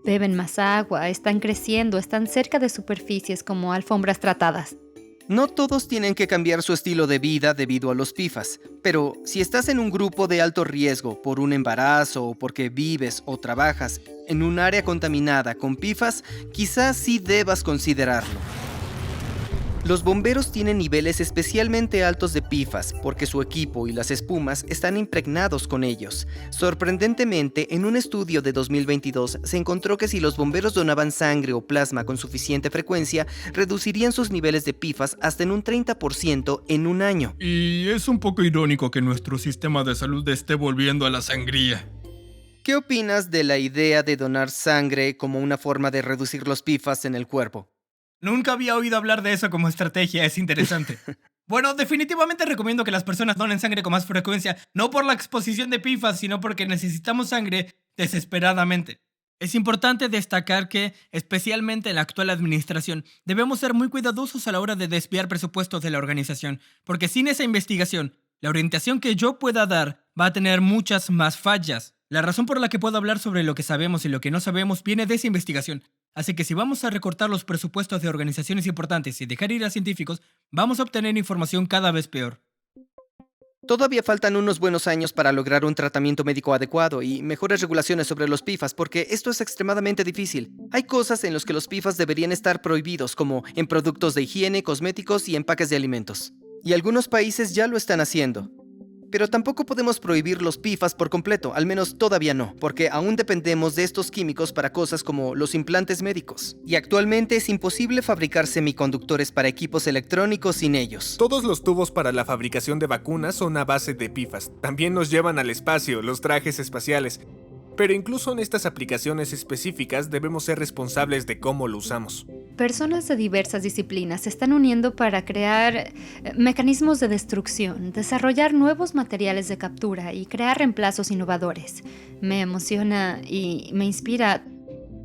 Beben más agua, están creciendo, están cerca de superficies como alfombras tratadas. No todos tienen que cambiar su estilo de vida debido a los PFAS, pero si estás en un grupo de alto riesgo por un embarazo o porque vives o trabajas en un área contaminada con PFAS, quizás sí debas considerarlo. Los bomberos tienen niveles especialmente altos de PFAS porque su equipo y las espumas están impregnados con ellos. Sorprendentemente, en un estudio de 2022 se encontró que si los bomberos donaban sangre o plasma con suficiente frecuencia, reducirían sus niveles de PFAS hasta en un 30% en un año. Y es un poco irónico que nuestro sistema de salud esté volviendo a la sangría. ¿Qué opinas de la idea de donar sangre como una forma de reducir los PFAS en el cuerpo? Nunca había oído hablar de eso como estrategia, es interesante. Bueno, definitivamente recomiendo que las personas donen sangre con más frecuencia, no por la exposición de PFAS, sino porque necesitamos sangre desesperadamente. Es importante destacar que, especialmente en la actual administración, debemos ser muy cuidadosos a la hora de desviar presupuestos de la organización, porque sin esa investigación, la orientación que yo pueda dar va a tener muchas más fallas. La razón por la que puedo hablar sobre lo que sabemos y lo que no sabemos viene de esa investigación. Así que si vamos a recortar los presupuestos de organizaciones importantes y dejar ir a científicos, vamos a obtener información cada vez peor. Todavía faltan unos buenos años para lograr un tratamiento médico adecuado y mejores regulaciones sobre los PFAS, porque esto es extremadamente difícil. Hay cosas en las que los PFAS deberían estar prohibidos, como en productos de higiene, cosméticos y empaques de alimentos. Y algunos países ya lo están haciendo. Pero tampoco podemos prohibir los PFAS por completo, al menos todavía no, porque aún dependemos de estos químicos para cosas como los implantes médicos. Y actualmente es imposible fabricar semiconductores para equipos electrónicos sin ellos. Todos los tubos para la fabricación de vacunas son a base de PFAS. También nos llevan al espacio, los trajes espaciales. Pero incluso en estas aplicaciones específicas debemos ser responsables de cómo lo usamos. Personas de diversas disciplinas se están uniendo para crear mecanismos de destrucción, desarrollar nuevos materiales de captura y crear reemplazos innovadores. Me emociona y me inspira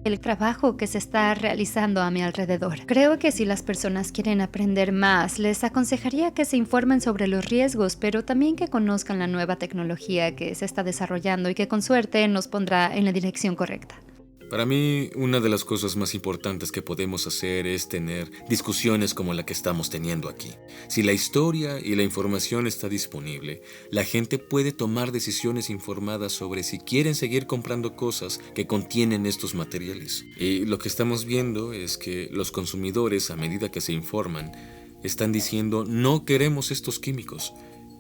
el trabajo que se está realizando a mi alrededor. Creo que si las personas quieren aprender más, les aconsejaría que se informen sobre los riesgos, pero también que conozcan la nueva tecnología que se está desarrollando y que con suerte nos pondrá en la dirección correcta. Para mí, una de las cosas más importantes que podemos hacer es tener discusiones como la que estamos teniendo aquí. Si la historia y la información está disponible, la gente puede tomar decisiones informadas sobre si quieren seguir comprando cosas que contienen estos materiales. Y lo que estamos viendo es que los consumidores, a medida que se informan, están diciendo no queremos estos químicos.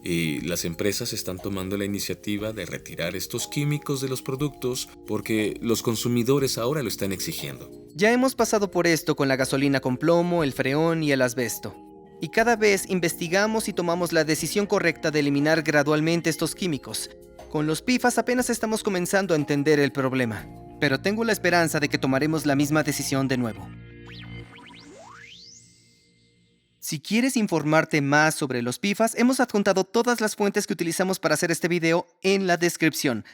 Y las empresas están tomando la iniciativa de retirar estos químicos de los productos porque los consumidores ahora lo están exigiendo. Ya hemos pasado por esto con la gasolina con plomo, el freón y el asbesto. Y cada vez investigamos y tomamos la decisión correcta de eliminar gradualmente estos químicos. Con los PFAS apenas estamos comenzando a entender el problema, pero tengo la esperanza de que tomaremos la misma decisión de nuevo. Si quieres informarte más sobre los PFAS, hemos adjuntado todas las fuentes que utilizamos para hacer este video en la descripción.